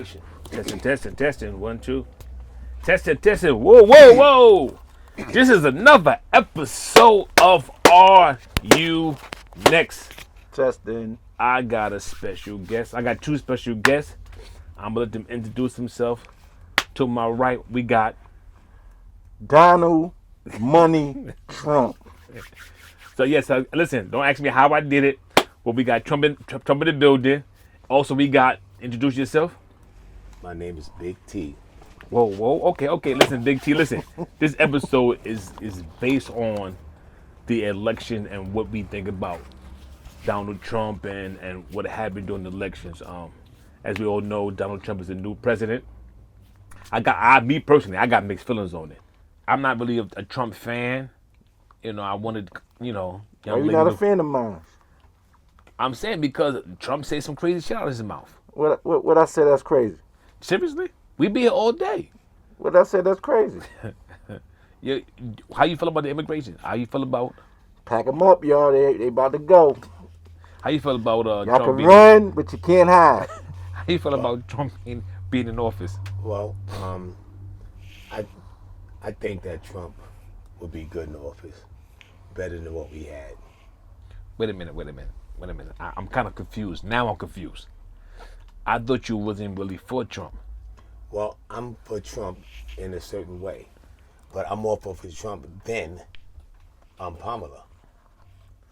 deportation. Testing. 1, 2. Testing. Whoa. This is another episode of Are You Next? Testing. I got a special guest. I got two special guests. I'm going to let them introduce themselves. To my right, we got Donald Money Trump. So yes, listen, don't ask me how I did it, but we got Trump in the building. Also, we got, introduce yourself. My name is Big T. Whoa, okay. Listen, Big T, listen. This episode is based on the election and what we think about Donald Trump and what happened during the elections. As we all know, Donald Trump is the new president. Me personally, I got mixed feelings on it. I'm not really a Trump fan. I wanted, young Are you lady not a fan of mine? I'm saying because Trump said some crazy shit out of his mouth. What I said that's crazy. Seriously? We be here all day. What I said that's crazy. How you feel about the immigration? How you feel about... Pack them up, y'all. They about to go. How you feel about y'all Trump can run, but you can't hide. How you feel about Trump being in office? Well, I think that Trump would be good in office, better than what we had. Wait a minute. I'm kind of confused. Now I'm confused. I thought you wasn't really for Trump. Well, I'm for Trump in a certain way, but I'm more for Trump than Pamela.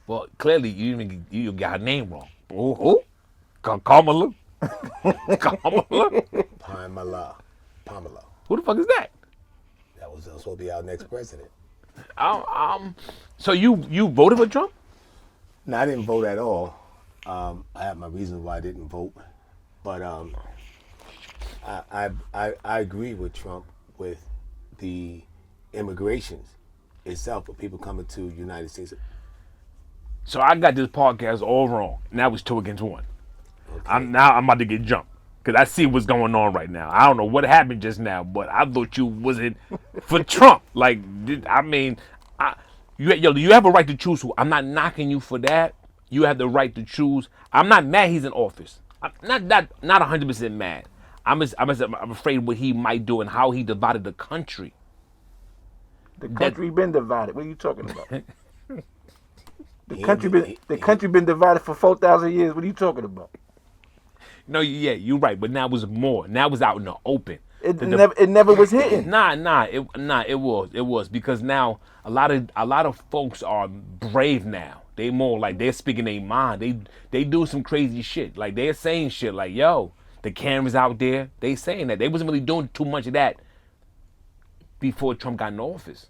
Well, clearly you got her name wrong. Who? Kamala? Pamela. Who the fuck is that? That was supposed to be our next president. So you voted for Trump? No, I didn't vote at all. I have my reasons why I didn't vote, but I agree with Trump with the immigrations itself, for people coming to the United States. So I got this podcast all wrong. Now it's 2 against 1. Okay. I'm about to get jumped because I see what's going on right now. I don't know what happened just now, but I thought you wasn't for Trump. Like, you have a right to choose who. I'm not knocking you for that. You have the right to choose. I'm not mad he's in office. I'm not 100% mad. I'm afraid what he might do and how he divided the country. The country been divided. What are you talking about? The country been divided for 4,000 years. What are you talking about? No, yeah, you're right. But now it's more. Now it's out in the open. It never was hitting. It was because now a lot of folks are brave now. They more like they're speaking their mind. They do some crazy shit. Like they're saying shit like, yo, the cameras out there. They saying that. They wasn't really doing too much of that before Trump got in office.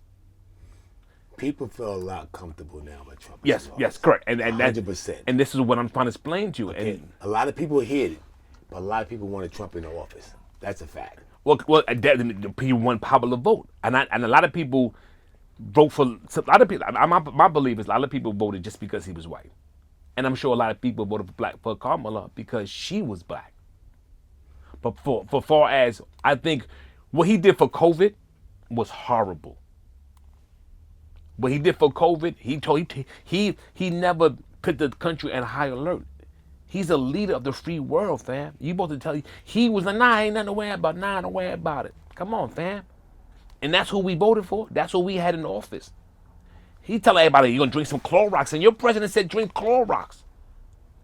People feel a lot comfortable now with Trump. Yes, correct. And 100%. And this is what I'm trying to explain to you. Okay. And a lot of people hate it, but a lot of people wanted Trump in the office. That's a fact. Well, people want popular vote, and a lot of people vote for a lot of people. My belief is a lot of people voted just because he was white, and I'm sure a lot of people voted for Kamala because she was black. But for far as I think, what he did for COVID was horrible. What he did for COVID, he never put the country at high alert. He's a leader of the free world, fam. You supposed to tell you he was like, nah, ain't nothing to worry about. Nah, don't worry about it. Come on, fam. And that's who we voted for. That's who we had in office. He tell everybody you're gonna drink some Clorox, and your president said drink Clorox,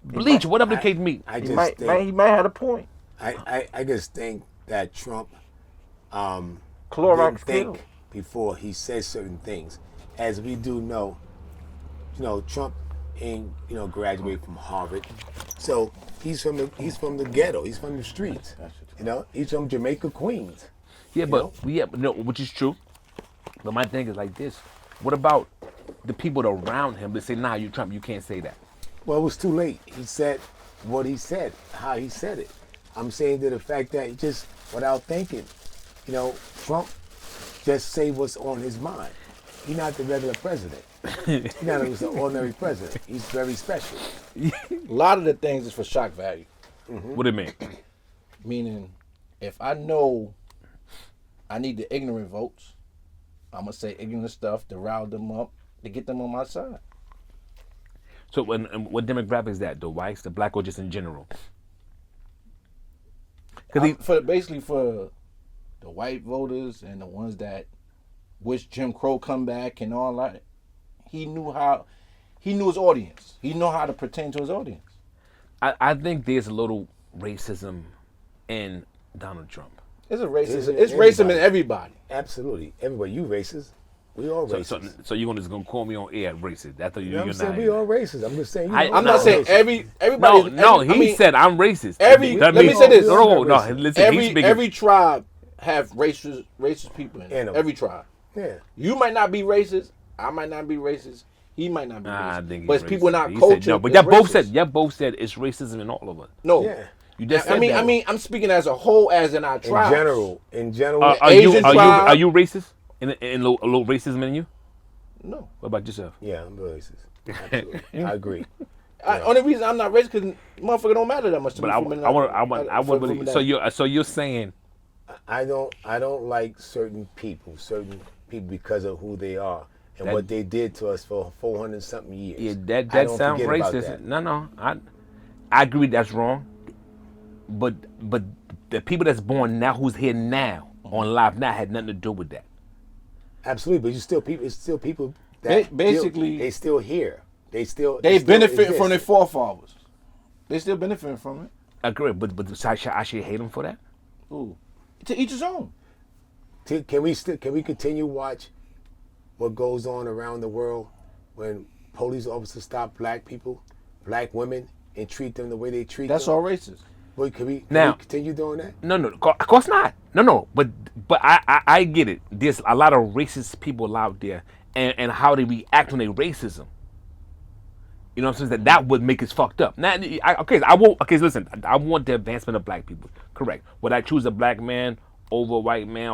bleach, whatever the case may be. He might have a point. I just think that Trump Clorox didn't think before he says certain things. As we do know, Trump ain't graduated from Harvard, so he's from the ghetto. He's from the streets. He's from Jamaica, Queens. Yeah, which is true. But my thing is like this: what about the people around him that say, "Nah, you Trump, you can't say that"? Well, it was too late. He said what he said, how he said it. I'm saying that the fact that he just, without thinking, Trump just say what's on his mind. He's not the regular president. He's not an ordinary president. He's very special. A lot of the things is for shock value. Mm-hmm. What do you mean? Meaning, if I know I need the ignorant votes, I'm going to say ignorant stuff to rile them up, to get them on my side. So what demographic is that? The whites, the black, or just in general? basically for the white voters and the ones that wish Jim Crow come back and all that, he knew his audience. He knew how to pertain to his audience. I think there's a little racism in Donald Trump. It's a racism. It's racism in everybody. Absolutely, everybody. You racist. We all racist. So you're just gonna call me on air racist? That's what you're I'm not. saying we all racist. I'm just saying. I'm not saying everybody. No, he said I'm racist. Let me say this. No, listen. He's speaking. Every tribe have racist people in it. Yeah. Every tribe. Yeah. You might not be racist. I might not be racist. He might not be racist. I think but it's racist. people not He cultured. said, no, but y'all both said it's racism in all of us. No. Yeah. You just said I mean, I'm speaking as a whole, as in our tribes. In general. Are you racist? In low racism in you? No. What about yourself? Yeah, I'm racist. Absolutely. I agree. Only reason I'm not racist because motherfucker don't matter that much to But me. I want. So you're saying? I don't like certain people because of who they are and what they did to us for 400 something years. Yeah, that sounds racist. No, I agree that's wrong. But the people that's born now, who's here now on live now, had nothing to do with that. Absolutely, but it's still people that basically they still here. They benefit exist. from their forefathers. They still benefit from it. I agree, but I should hate them for that. Ooh, to each his own. Can we continue watch what goes on around the world when police officers stop black people, black women, and treat them the way they treat them? That's all racist. Wait, can we continue doing that? No, of course not. No, but I get it. There's a lot of racist people out there, and how they react when they racism. You know what I'm saying? That would make us fucked up. Now, listen. I want the advancement of black people. Correct. Would I choose a black man over a white man?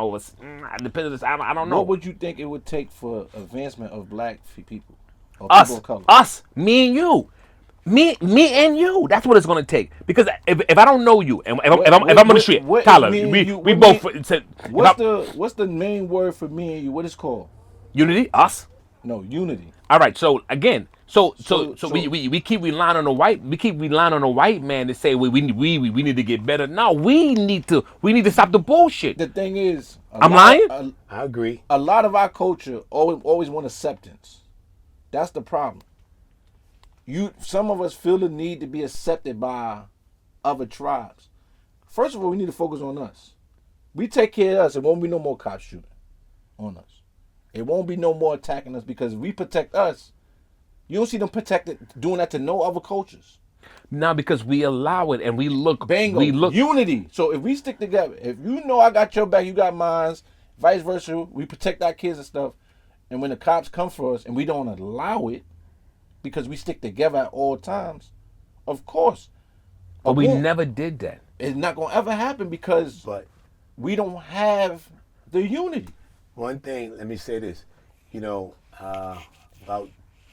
Depends on this. I don't know. What would you think it would take for advancement of black people? Or Us, people of color? us, me and you. Me and you. That's what it's gonna take. Because if I don't know you, and if I'm on the street, Tyler, we both. What's the main word for me and you? What is called? Unity. Us. No, unity. All right. So again, so we keep relying on the white. We keep relying on the white man to say we need to get better. No, we need to stop the bullshit. The thing is, I'm lying. I agree. A lot of our culture always want acceptance. That's the problem. Some of us feel the need to be accepted by other tribes. First of all, we need to focus on us. We take care of us, it won't be no more cops shooting on us. It won't be no more attacking us because if we protect us, you don't see them doing that to no other cultures. No, because we allow it and we look. Bingo. Unity. So if we stick together, if you know I got your back, you got mine, vice versa, we protect our kids and stuff. And when the cops come for us and we don't allow it, because we stick together at all times, of course. But we never did that. It's not going to ever happen because we don't have the unity. One thing, let me say this. About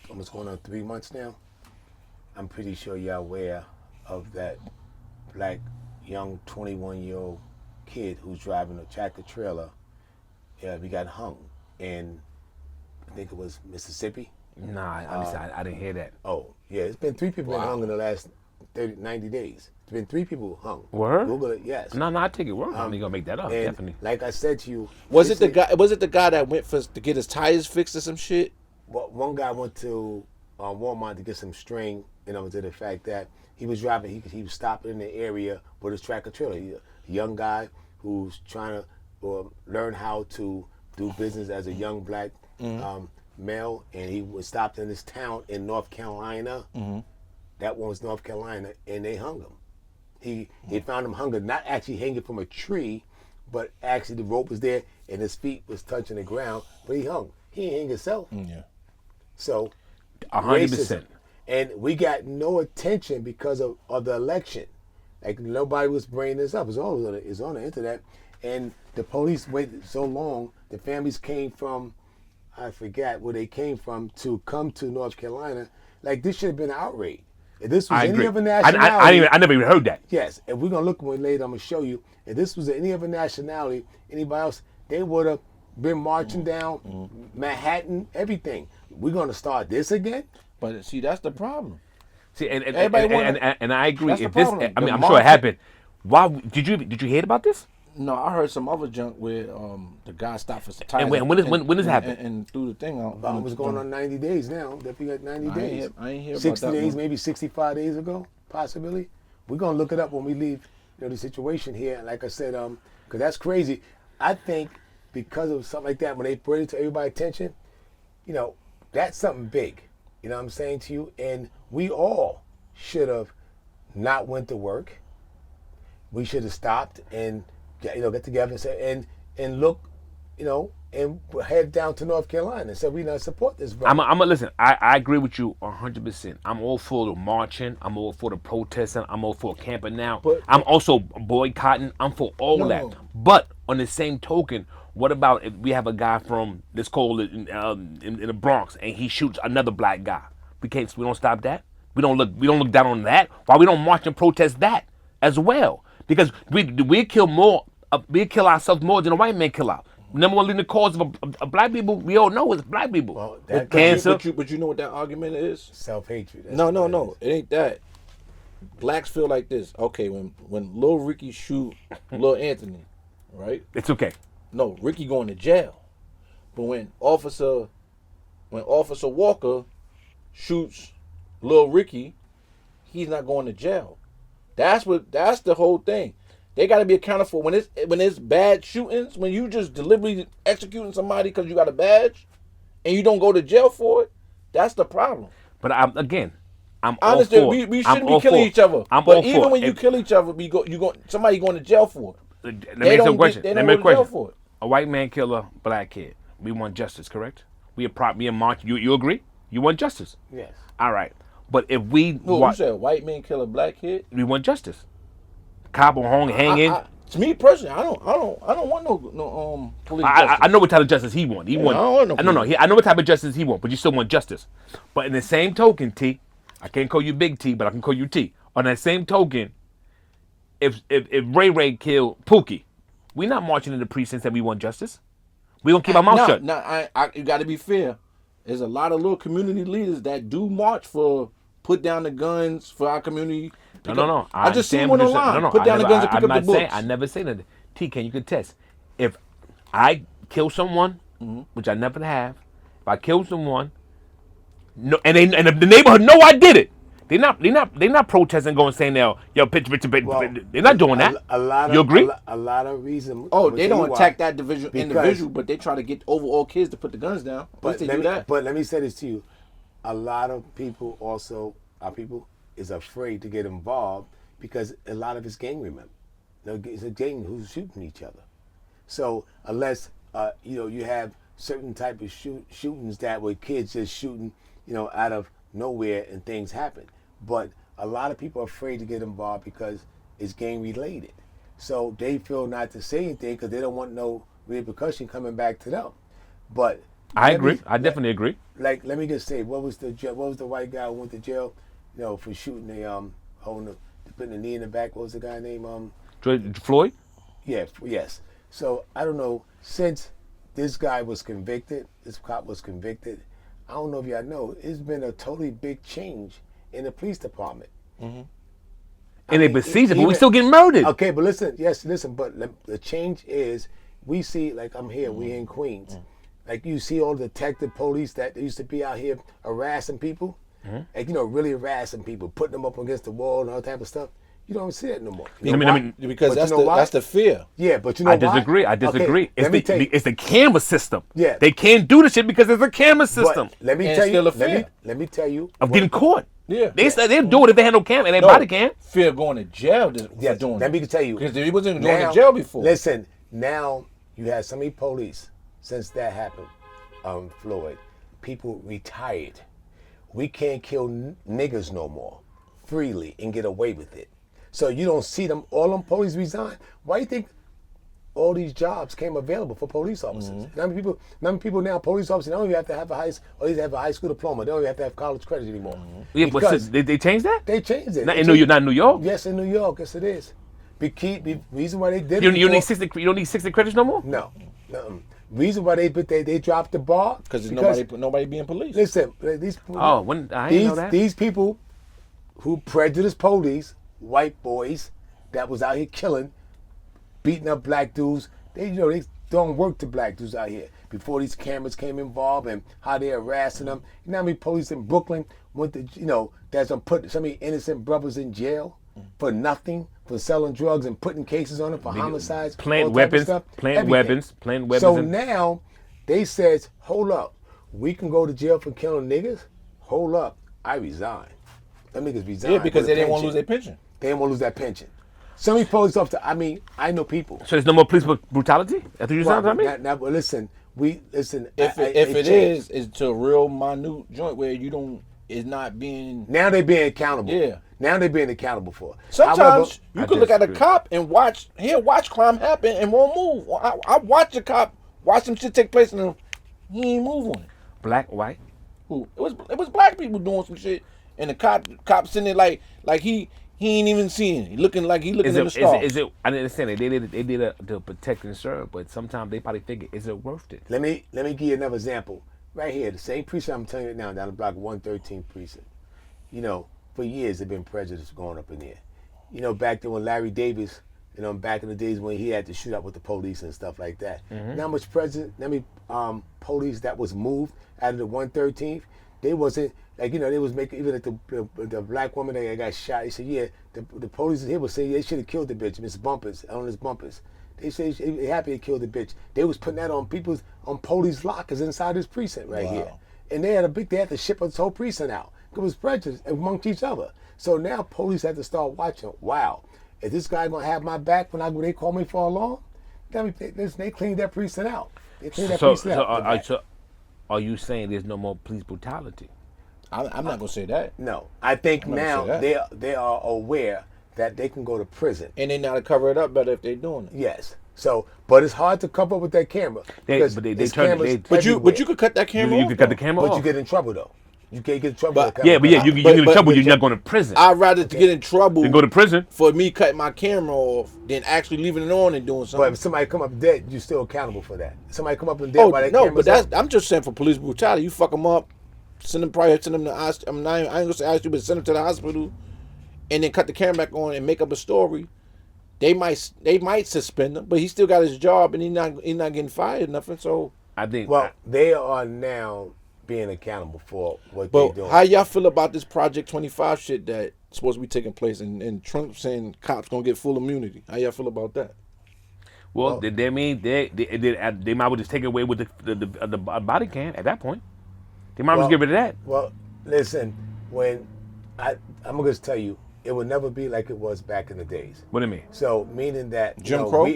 almost going on 3 months now, I'm pretty sure you're aware of that black young 21-year-old kid who's driving a tractor trailer. Yeah, we got hung in, I think it was Mississippi. Nah, I didn't hear that. Oh, yeah. It's been 3 people hung in the last 90 days. It's been 3 people hung. Word? Google it, yes. No, I take it word. I'm gonna make that up, and definitely. like I said to you. Was it the guy that went to get his tires fixed or some shit? Well, one guy went to Walmart to get some string, to the fact that he was driving, he was stopping in the area with his tractor trailer. He, a young guy who's trying to learn how to do business as a young black male, and he was stopped in this town in North Carolina. Mm-hmm. That one was North Carolina, and they hung him. He found him hung, not actually hanging from a tree, but actually the rope was there and his feet was touching the ground, but he hung. He ain't hang himself. Yeah. So, 100%. And we got no attention because of the election. Like nobody was bringing this up. It's on the internet, and the police waited so long. The families came from, I forgot where they came from, to come to North Carolina. Like this should have been an outrage. If this was any other nationality, I never even heard that. Yes, and we're gonna look one later. I'm gonna show you. If this was any other nationality, anybody else, they would have been marching down Manhattan, everything. We're gonna start this again. But see, that's the problem. See, and Everybody I agree. That's If the this, problem. I'm The sure it happened. Why did you hear about this? No, I heard some other junk where the guy stopped for some time. And when this happened? And threw the thing out. It was going on 90 days now. Definitely got 90 days. I ain't hear about 60 that days, one. maybe 65 days ago, possibly. We're gonna look it up when we leave. The situation here. And like I said, because that's crazy. I think because of something like that, when they bring it to everybody's attention, that's something big. You know what I'm saying to you? And we all should have not went to work. We should have stopped and get together and say and look, and head down to North Carolina and said we not support this. Brother. I'm gonna listen. I agree with you 100%. I'm all for the marching. I'm all for the protesting. I'm all for camping now. I'm also boycotting. I'm for all that. But on the same token, what about if we have a guy from let's call it in the Bronx and he shoots another black guy? We don't stop that. We don't look down on that. Why we don't march and protest that as well? Because we kill ourselves more than the white man kill out. Number one leading cause of black people, we all know is black people. Well, cancer. But you know what that argument is? Self-hatred. No. It ain't that. Blacks feel like this. Okay, when Lil Ricky shoot Lil Anthony, right? It's okay. No, Ricky going to jail. But when Officer Walker shoots Lil Ricky, he's not going to jail. That's the whole thing. They got to be accounted for when it's bad shootings, when you just deliberately executing somebody because you got a badge, and you don't go to jail for it. That's the problem. But I'm I all understand. for. We shouldn't be killing each other. I'm but all even for. when you kill each other, somebody going to jail for it. Let me ask you a question. They Let don't me go to jail question. for it. A white man kill a black kid. We want justice, correct? We a march. You agree? You want justice? Yes. All right. But if we You said a white man kill a black kid? we want justice. Cop or hanging. To me personally, I don't want no police justice. I know what type of justice he want. I don't want no I know what type of justice he want, but you still want justice. But in the same token, T, I can't call you Big T, but I can call you T. On that same token, if Ray killed Pookie, we not marching in the precincts that we want justice. We gonna keep our mouth shut. No, you got to be fair. There's a lot of little community leaders that do march for put down the guns for our community. No. I just seen one online. Put down the guns and pick up the books. I never say that. T, can you contest? If I kill someone, which I never have, if I kill someone, no, and the neighborhood know I did it, they're not protesting, going saying now, yo, picture. They're not doing that. You agree? A lot of reasons. Oh, they don't attack that individual, but they try to get over all kids to put the guns down. But they do that. But let me say this to you: a lot of people our people is afraid to get involved because a lot of it's gang remember. It's a gang who's shooting each other. So unless you have certain type of shootings that where kids just shooting, out of nowhere and things happen. But a lot of people are afraid to get involved because it's gang related. So they feel not to say anything because they don't want no repercussion coming back to them. But I agree. I definitely agree. Like, let me just say, what was the white guy who went to jail, for shooting putting the knee in the back? What was the guy name? Floyd? Yeah, yes. So I don't know. Since this guy was convicted, this cop was convicted, I don't know if y'all know, it's been a totally big change in the police department. And they besiege it, but we still getting murdered. Okay, but listen, but the change is, we see, like I'm here, we in Queens. Like you see all the detective police that used to be out here harassing people, like, really harassing people, putting them up against the wall and all that type of stuff. You don't see that no more. Because that's the fear. Yeah, but you know I disagree. why? I disagree. Okay, It's the camera system. Yeah. They can't do the shit because there's a camera system. But let me And tell still you. a fear. Let me tell you. Of getting caught. Yeah. They'll do it if they had no camera and they body cam. Fear of going to jail for doing let it. me tell you. Because he wasn't going to jail before. Listen, now you have so many police since that happened, Floyd. People retired. We can't kill niggas no more freely and get away with it. So you don't see them. All them police resign. Why do you think all these jobs came available for police officers? How many people now, police officers, they don't even have to have a high school diploma. They don't even have to have college credit anymore. Yeah, but they changed that? They changed it. Not in New York? Yes, in New York. Yes, it is. Reason why they did You it. don't need 60 credits no more? No. Reason why they dropped the bar Because nobody being police. Listen, I didn't know that. These people who prejudice police, white boys, that was out here killing, beating up black dudes. They don't work to black dudes out here. Before these cameras came involved and how they're harassing them. You know how many police in Brooklyn went to, that's gonna put so many innocent brothers in jail for nothing, for selling drugs and putting cases on them for homicides, plant all type of weapons, stuff, plant everything. weapons. So now they says, hold up, we can go to jail for killing niggas. Hold up, I resign. Them niggas resign. Yeah, because with they a didn't want to pension. lose their pension. They didn't want to lose that pension. Some of these police officers, I know people. So there's no more police brutality? That's what you're saying to me? Now, but listen, If it is, it's to a real minute joint where you don't. It's not being. Now they're being accountable. Yeah. Now they're being accountable for it. Sometimes However, you I could look at a disagree. cop and watch crime happen and won't move. I watch a cop watch some shit take place and he ain't move on it. Black, white? Who? It was black people doing some shit and the cop sitting there like he ain't even seeing it. He looking in the stars. Is it? I understand it. They did it to protect and serve, but sometimes they probably figure, is it worth it? let me give you another example. Right here, the same precinct I'm telling you now, down the block, 113 precinct. For years there's been prejudice going up in there. Back then when Larry Davis, back in the days when he had to shoot up with the police and stuff like that. Not much prejudice. Police that was moved out of the 113th. They wasn't they was making, even at the black woman that got shot. They said, yeah, the police here was saying they should have killed the bitch, Miss Bumpers, on his bumpers. They say they happy to kill the bitch. They was putting that on police lockers inside this precinct right here, and they had to ship this whole precinct out. It was prejudice amongst each other. So now police have to start watching. Wow, is this guy gonna have my back when they call me for alarm? They cleaned that precinct out. They cleaned that precinct out. So are you saying there's no more police brutality? I'm not gonna say that. No, I think now say that. they are aware that they can go to prison. And they know how to cover it up better if they're doing it. Yes. So, but it's hard to cover up with that camera. because they there's turn- cameras they- But you everywhere. could cut that camera You off. could cut the though. camera But off. you get in trouble though. You can't get in trouble. But- with the camera. Yeah, but you But- get in but- trouble. but You're you- not going to prison. I'd rather to get in trouble You go to prison. for me cutting my camera off than actually leaving it on and doing But something. if somebody come up dead, you're still accountable for that. Somebody come up and dead by that no, camera. but that's I'm just saying for police brutality. You fuck them up, send them to I ain't gonna say ICU, but send them to the hospital, and then cut the camera back on and make up a story. They might suspend him, but he still got his job and he not getting fired or nothing. So, I think. Well, they are now being accountable for what but they're doing. how y'all feel about this Project 25 shit that's supposed to be taking place and Trump saying cops gonna get full immunity? How y'all feel about that? well, they mean they might well just take it away with the body cam at that point. They might well get rid of that. Well, listen, when I'm gonna just tell you, it will never be like it was back in the days. What do you mean? So meaning that Jim Crow?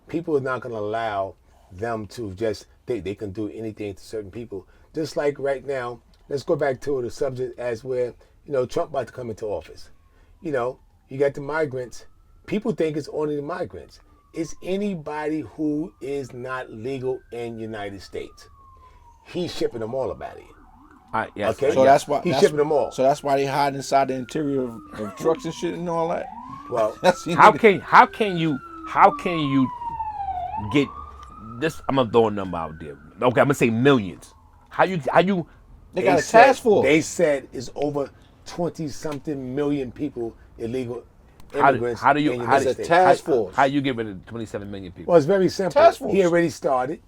people are not gonna allow them to just think they can do anything to certain people. Just like right now, let's go back to the subject as where Trump about to come into office. You got the migrants. People think it's only the migrants. It's anybody who is not legal in United States. He's shipping them all about it. Yes. Okay. So that's why He's shipping them all. So that's why they hide inside the interior of trucks and shit and all that. Well, That's How can you get this? I'm gonna throw a number out there. Okay, I'm gonna say millions. How you They got a said- task force. They said it's over 20-something million people, illegal How do- immigrants how do you- in the how United do- States. task force. how you get rid of 27 million people? Well, it's very simple. Task force. He already started,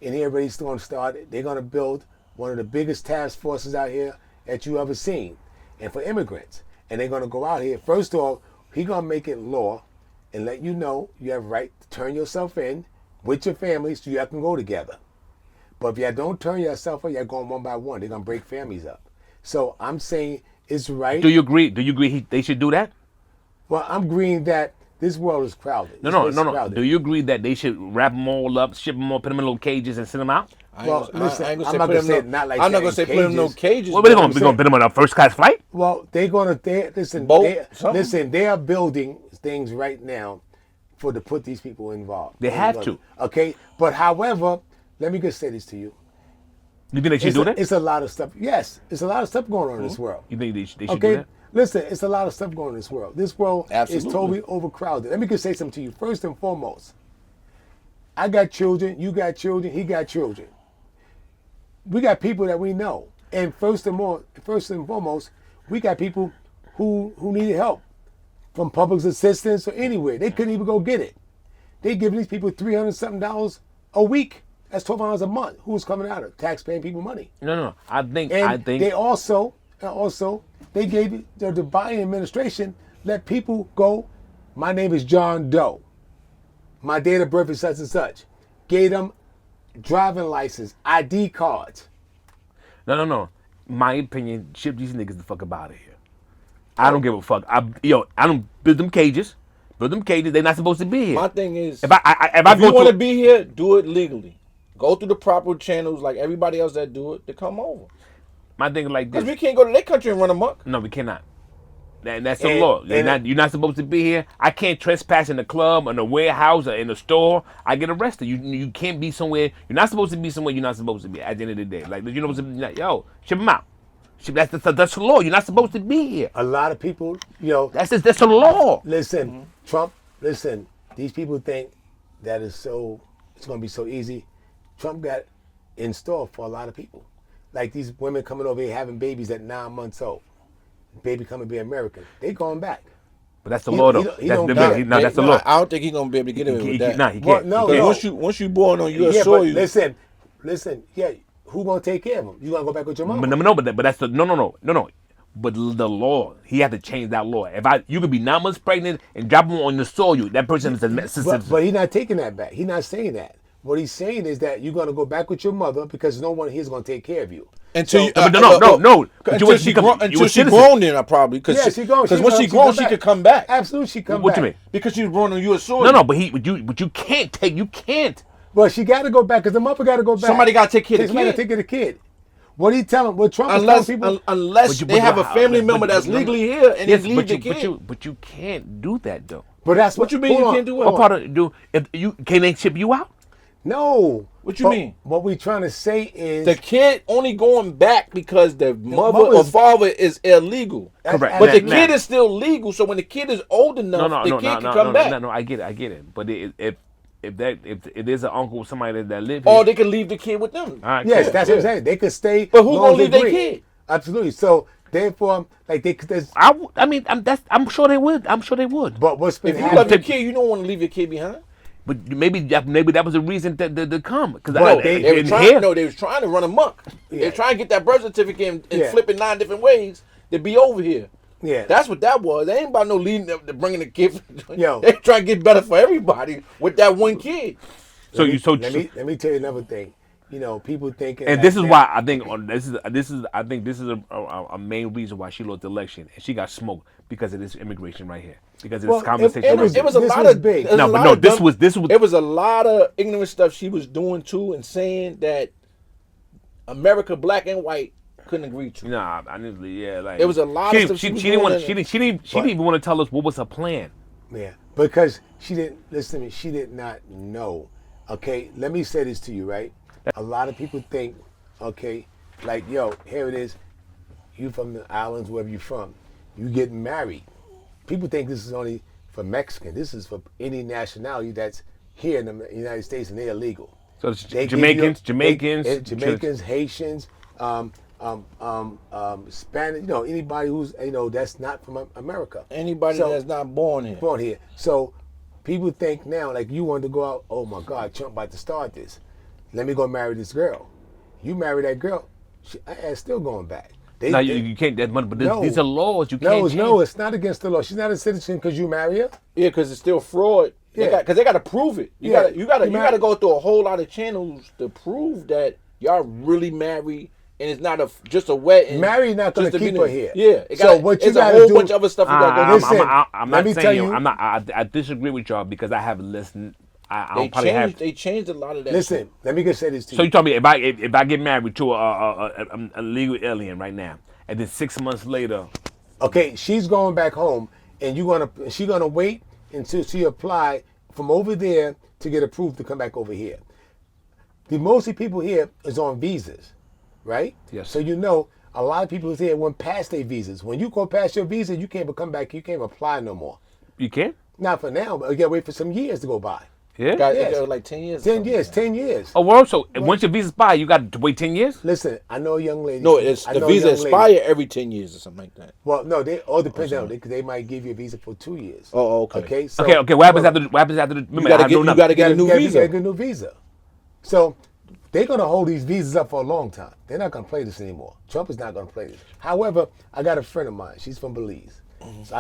and he already going to start it. They're going to build one of the biggest task forces out here that you ever seen, and for immigrants. And they're going to go out here. First of all, he's going to make it law and let you know you have a right to turn yourself in with your family so you can go together. But if you don't turn yourself in, you're going one by one. They're going to break families up. So I'm saying it's right. Do you agree? Do you agree they should do that? Well, I'm agreeing that this world is crowded. No, This no, place no, is no. crowded. Do you agree that they should wrap them all up, ship them all, put them in little cages, and send them out? Well, listen, I ain't I'm gonna not say gonna put say them it not like I'm not that gonna in say put them in no cages. cages. What are they but going to put them on a first class flight? Well, they're gonna. Listen. Boat, something. They are building things right now to put these people involved. They have to. Okay, but however, let me just say this to you. You think they should do that? It's a lot of stuff. Yes, it's a lot of stuff going on in this world. You think they should do Okay, that? listen, it's a lot of stuff going on in this world. This world Absolutely. is totally overcrowded. Let me just say something to you. First and foremost, I got children. You got children. He got children. We got people that we know, and first and foremost, we got people who needed help. from public assistance or anywhere. They couldn't even go get it. They giving these people $300-something a week. That's $12 a month. Who's coming out of taxpaying people money? No. I think They also they gave the Biden administration let people go. My name is John Doe. My date of birth is such and such. Gave them driving license, ID cards. No. My opinion, ship these niggas the fuck up out of here. I don't give a fuck. I don't build them cages. Build them cages. They're not supposed to be here. My thing is, if I if go you want to to be here, do it legally. Go through the proper channels like everybody else that do it to come over. my thing is like Because this. we can't go to their country and run amok. No, we cannot. That's the law. You're not supposed to be here. I can't trespass in the club, in the warehouse, or in the store. I get arrested. You can't be somewhere. You're not supposed to be somewhere you're not supposed to be at the end of the day. Like, you're supposed to be like, yo, ship them out. That's the law. You're not supposed to be here. A lot of people, That's the law. listen, Trump, listen, these people think that it's going to be so easy. Trump got in store for a lot of people. Like these women coming over here having babies at 9 months old. Baby coming to be American. They going back. But that's the law, though. That's the law. I don't think he's gonna be able to get away with that. He can't. No, Because no. once you born on U.S. Yeah, soil, but listen. Yeah, who gonna take care of him? You gonna go back with your mom? But that's the no. But the law, he had to change that law. You could be 9 months pregnant and drop him on the soil. That person is a citizen. But he's not taking that back. He's not saying that. What he's saying is that you're gonna go back with your mother because no one here is gonna take care of you. until No. until she grown, then I probably Yeah, she grown. Because once she grown, she could come back. Absolutely, she come back. What you mean? Because she was born on U.S. soil. No, but you can't take. You can't. Well, she got to go back because the mother got to go back. Somebody got to take care of the Somebody got to kid. take care of the kid. What he telling? What Trump is Unless telling people? unless they have a family member that's legally here and Yes, they leave the kid. but you can't do that though. But that's What you mean you can't do it? What part of do if you can they ship you out? No. What you mean? What we trying to say is The kid only going back because the mother or mother's- father is illegal. Correct. But the Now- kid is still legal, so when the kid is old enough, the kid can come back. No, I get it. But if there's an uncle or somebody that live here, Or they can leave the kid with them. all right, yes, cool. that's what I'm saying. They could stay. But who long gonna as they leave their agree. kid? Absolutely. So therefore, like there's. I'm sure they would. But what's been If you love your happening? kid, you don't want to leave your kid behind. But maybe that was a reason to come because Well, They in were trying. here, No, they was trying to run amok. They Yeah. were trying to get that birth certificate and Yeah. flip it 9 different ways to be over here. Yeah. That's what that was. They ain't about no leading to bringing the kid. Yo. They trying to get better for everybody with that one kid. so Let me tell you another thing. People thinking. and like this is that- why I think this is a main reason why she lost the election and she got smoked because of this immigration right here because of Well, this conversation. It was a This lot was of big. it was No, a but lot no, of this dumb- was- It was a lot of ignorant stuff she was doing too and saying that America, black and white, couldn't agree to. Nah, I didn't. Yeah, like It was a lot of stuff she was didn't want. doing She didn't even want to tell us what was her plan. Yeah, because she didn't listen to me. She did not know. Okay, let me say this to you, right? A lot of people think, okay, like yo, here it is. You from the islands, wherever you from, you get married. People think this is only for Mexican. This is for any nationality that's here in the United States and they're illegal. So it's They give Jamaicans, you- Jamaicans, Haitians, Spanish. Anybody who's that's not from America. Anybody So- that's not born here. Born here. So people think now, like you wanted to go out. Oh my God, Trump about to start this. Let me go marry this girl. You marry that girl, she still going back. No, you can't. But these are laws. You can't. change. No, it's not against the law. She's not a citizen because you marry her. Yeah, because it's still fraud. Yeah. Because they got to prove it. You Yeah. got to go through a whole lot of channels to prove that y'all really married, and it's not just a wedding. Married not going just to keep be her there. here. Yeah. So what you it's a gotta whole do- bunch of other stuff you got to go. Listen, I'm let not me tell saying you- I'm not. I disagree with y'all because I have listened. I probably have. They changed a lot of that. Listen, let me just say this to So you. you told me if I get married to a legal alien right now, and then 6 months later, Okay, she's going back home, and she's gonna wait until she apply from over there to get approved to come back over here. The mostly people here is on visas, right? Yes. So a lot of people here went past their visas. When you go past your visa, you can't come back. You can't apply no more. you can't. Not for now, but you gotta wait for some years to go by. Yeah. Got Yes. it got like 10 years. or 10 something. years, 10 years. Oh, well, so once your visa expires, you got to wait 10 years? Listen, I know a young lady. No, it's I the know a visa young lady- expire every 10 years or something like that. Well, no, they all depends on it. They might give you a visa for 2 years. Oh, okay. Okay. So, Okay. What happens after? What happens after? Remember, You gotta I know get nothing. a new visa. Get a new visa. So they're gonna hold these visas up for a long time. They're not gonna play this anymore. Trump is not gonna play this. However, I got a friend of mine. She's from Belize. So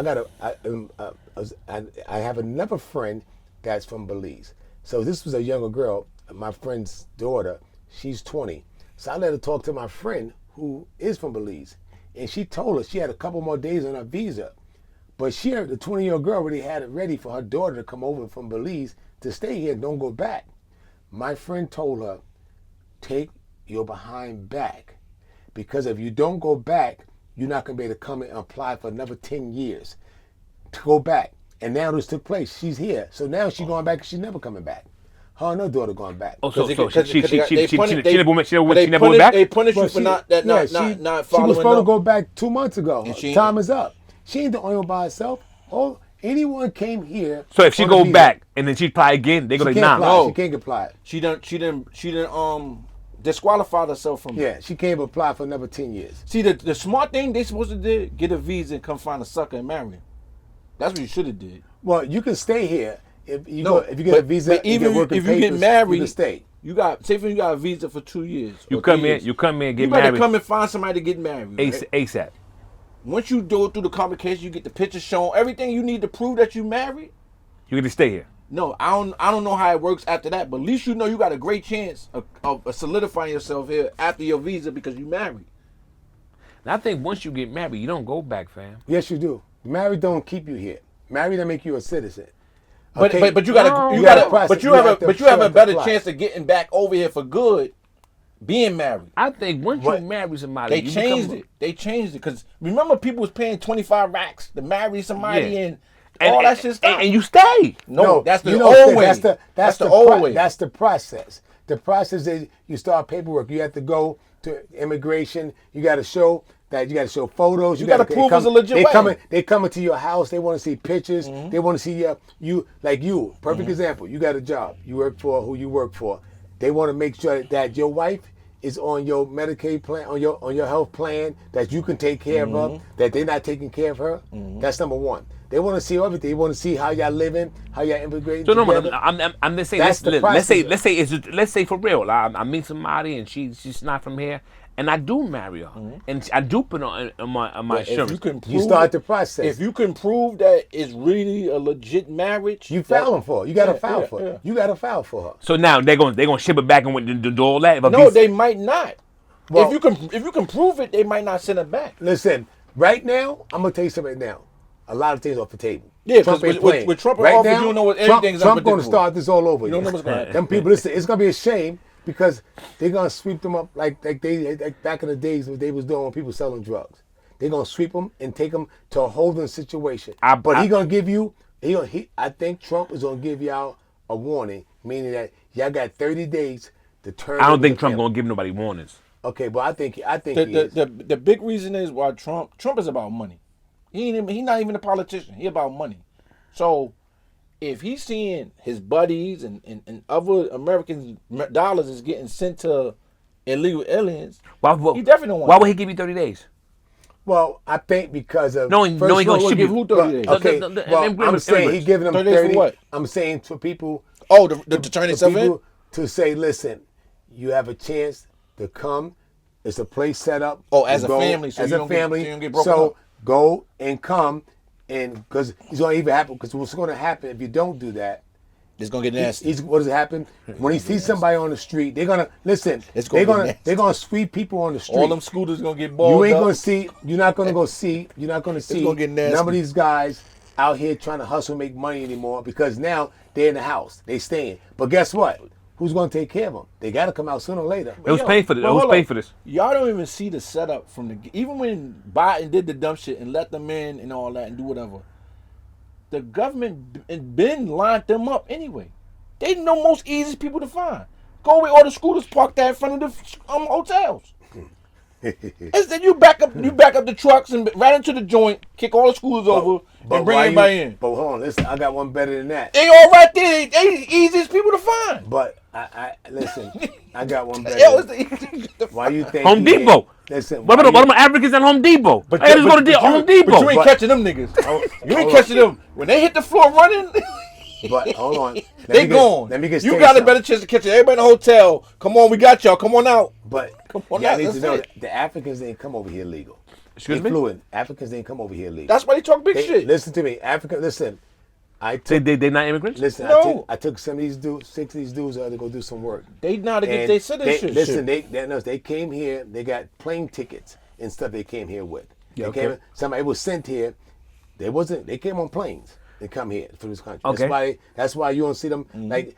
I have another friend that's from Belize. So this was a younger girl, my friend's daughter. She's 20. So I let her talk to my friend who is from Belize, and she told us she had a couple more days on her visa. But the 20-year-old girl already had it ready for her daughter to come over from Belize to stay here and don't go back. My friend told her, take your behind back. Because if you don't go back, you're not going to be able to come and apply for another 10 years to go back. And now this took place. She's here. So now she's going back and she's never coming back. Her and her daughter going back. Oh, so They- she they never went They punish you But for not following she was supposed to up. go back 2 months ago. And she- Time is up. She ain't the only one by herself. Oh, anyone came here. So if she on a go visa, back and then she apply again, they go she like, can't nah. apply. No. She can't apply. She didn't disqualify herself from. Yeah, she can't apply for another 10 years. See, the smart thing they supposed to do, get a visa and come find a sucker and marry him. That's what you should have did. Well, you can stay here if you No, if you get a visa. but even you get working if you get papers, married, you can stay. You got say for you got a visa for 2 years. You or come 3 in, years. you come in, You get better married come and find somebody to get married. Right? ASAP. Once you go through the complications, you get the picture shown, everything you need to prove that you married. You get to stay here. No, I don't know how it works after that, but at least you know you got a great chance of solidifying yourself here after your visa because you married. And I think once you get married, you don't go back, fam. Yes, you do. Married don't keep you here. Married don't make you a citizen. But Okay? but you gotta No. you You gotta gotta process- but you you have a have to but you have show a it to better apply. chance of getting back over here for good, being married. I think once What? you marry somebody, They you changed become, it. They changed it because remember people was paying 25 racks to marry somebody Yeah. and all that shit stopped. and you stay. No, that's the you old don't say- way. That's the old way. That's the process. The process is you start paperwork. You have to go to immigration. You got to show that you got to show photos. You gotta prove it's a legit they way. They coming to your house. They want to see pictures. They want to see you like you. Perfect example. You got a job. You work for who you work for. They want to make sure that your wife is on your Medicaid plan, on your health plan, that you can take care of her, that they're not taking care of her. That's number one. They want to see everything. They want to see how y'all living, how y'all immigrating So no, together. I'm just saying. That's the Let's say for real. I meet somebody and she's not from here, and I do marry her, and I do put on my But if insurance. you can prove You start the process. If you can prove that it's really a legit marriage, You filing for her. You got to Yeah, file yeah, for yeah. it. You got to file for her. So now they're gonna ship it back and do all that. But No, they might not. Well- if you can prove it, they might not send it back. Listen, right now, I'm gonna tell you something right now. A lot of things off the table. Yeah, 'cause ain't with playing. Trump in office, you don't know what everything's Trump going to unpredictable. start this all over. You don't again. know what's gonna happen. Them people, listen, it's gonna be a shame because they're gonna sweep them up like back in the days what they was doing when people selling drugs. They're gonna sweep them and take them to a holding situation. But he gonna give you. I think Trump is gonna give y'all a warning, meaning that y'all got 30 days to turn. I don't over think the Trump camera. gonna give nobody warnings. Okay, but I think he is. The big reason is why Trump is about money. He not even a politician. He about money. So if he's seeing his buddies and other Americans dollars is getting sent to illegal aliens, he definitely don't want Why that. would he give you 30 days? Well, I think because of No, he gonna Well, ship give you. who 30 days? Okay, The well, immigrant- I'm saying he immigrants. giving them 30 days for 30. what? I'm saying for people, Oh, to turn for itself in? people to say, listen, you have a chance to come. It's a place set up. Oh, as to a go, family, so as you a don't get- family. so you don't get broken So up. go and come, and because it's going to even happen. Because what's going to happen if you don't do that? It's gonna get nasty. What does it happen when he sees somebody on the street? They're gonna listen. It's gonna get nasty. They're gonna sweep people on the street. All them scooters gonna get balled You ain't up. gonna see. You're not gonna go see. You're not gonna see gonna get nasty. none of these guys out here trying to hustle, make money anymore because now they're in the house. They staying. But guess what? Who's gonna take care of them? They gotta come out sooner or later. It was paid for this. It was paid for this. Y'all don't even see the setup from the even when Biden did the dumb shit and let them in and all that and do whatever. The government been lined them up anyway. They know most easiest people to find. Go with all the scooters parked there in front of the hotels. Instead, you back up the trucks and right into the joint, kick all the scooters over, and bring everybody in. But hold on, listen, I got one better than that. They all right there. They the easiest people to find. But I listen, I got one better. Yo, it's the easiest to Why you think Home Depot. Listen, What about Africans at Home Depot? But, Hey, let's go to Home Depot. But you ain't catching them niggas. You ain't catching them. When they hit the floor running, But hold on, they gone. Let me get. You got a better chance of catching everybody in the hotel. Come on, we got y'all. Come on out. But Come on y'all out. need to That's know it. that the Africans didn't come over here legal. Excuse They me? flew in. Africans didn't come over here legal. That's why they talk big shit. Listen to me, Africa. Listen, I They took. they not immigrants? Listen, No. I took some of these dudes, 6 of these dudes out to go do some work. They know how to get And their citizenship. listen, they came here. They got plane tickets and stuff. They came here with. Yeah, They okay. came, somebody was sent here. They came on planes. They come here to this country. Okay. That's why you don't see them Mm-hmm. like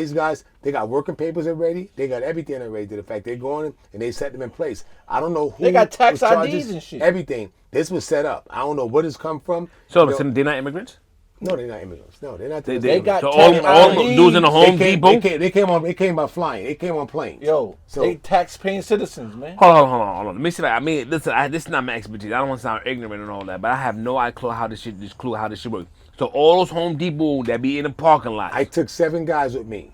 these guys. They got working papers already. They got everything already. To the fact they're going and they set them in place. I don't know who. They got tax was charges, IDs and shit. Everything. This was set up. I don't know where this come from. So You know, they're not immigrants? no, they're not immigrants. No, they're not. They got so tax all IDs. dudes in the Home Depot? They came by flying. They came on planes. Yo, So- they tax-paying citizens, man. Hold on. Let me see that. I mean, listen, this is not my expertise. I don't want to sound ignorant and all that, but I have no clue how this shit works. So all those Home Depot that be in the parking lot. I took 7 guys with me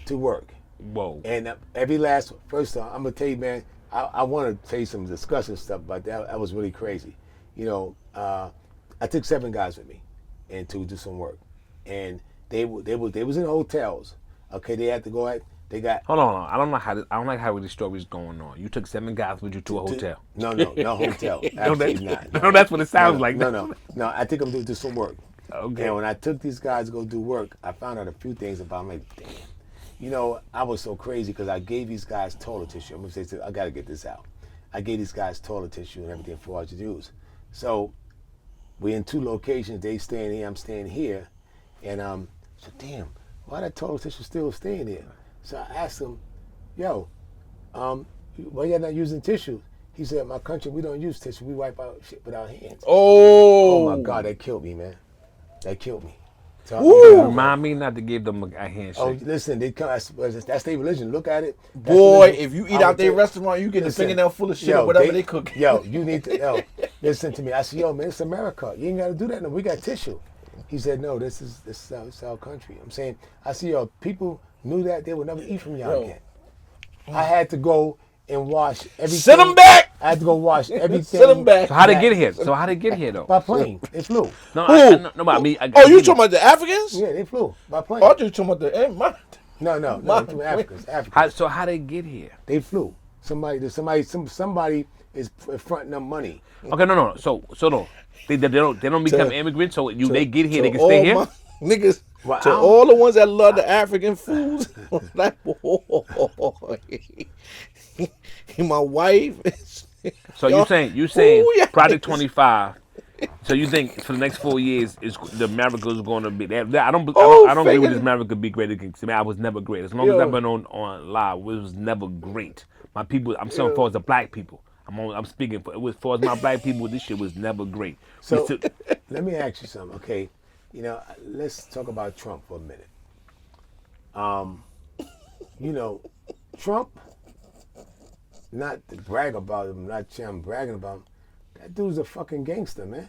to work. Whoa. And every last, first off, I'm going to tell you, man, I want to tell you some disgusting stuff, but that was really crazy. You know, I took 7 guys with me and to do some work. And they was in hotels. Okay, they had to go out. They got Hold on. I don't like how this story is going on. You took 7 guys with you to a hotel. no hotel. Absolutely not. No, that's what it sounds like. No. I took them to do some work. Okay. And when I took these guys to go do work, I found out a few things about them. Like, damn. You know, I was so crazy because I gave these guys toilet tissue. I'm going to say, I got to get this out. I gave these guys toilet tissue and everything for us to use. So we're in 2 locations. They staying here, I'm staying here. And so, damn, why that toilet tissue still staying there? So I asked him, yo, why y'all not using tissue? He said, my country, we don't use tissue. We wipe out shit with our hands. Oh, Oh my God, that killed me, man. That killed me. So, Woo! Remind me not to give them a handshake. oh, listen, they come. That's their religion. Look at it. That's boy, religion. if you I eat would out their tell- restaurant, you get a Listen, fingernail full of shit yo, or whatever they cook. Yo, you need to. Yo, listen to me. I said, yo, man, it's America. You ain't got to do that. No, we got tissue. He said, no, this is our country. I'm saying, I see, yo, people knew that they would never eat from y'all Yo. again. I had to go and wash everything. Send them back. I had to go wash everything. Send them back. So how they get here? Though? By plane. They flew. No, Who? no, but I mean, Oh, you talking about the Africans? Yeah, they flew by plane. Oh, I thought you talking about the No, My- from Africans. how they get here? They flew. Somebody is fronting them money. Okay, no. So no, they don't become immigrants. So they get here, they can all stay here. my niggas, Well, to I don't- all the ones that love the African foods, like, boy, my wife. So Yo, you saying ooh, yeah. Project 25. So you think for the next 4 years is the America is going to be? I don't agree with this America be great against me. I was never great. As long as Yo. I've been on live, it was never great. My people, I'm saying for as the black people. I'm speaking for it was for as my black people. This shit was never great. We So still- let me ask you something, okay? You know, let's talk about Trump for a minute. You know, Trump, not to brag about him, not saying I'm bragging about him, that dude's a fucking gangster, man.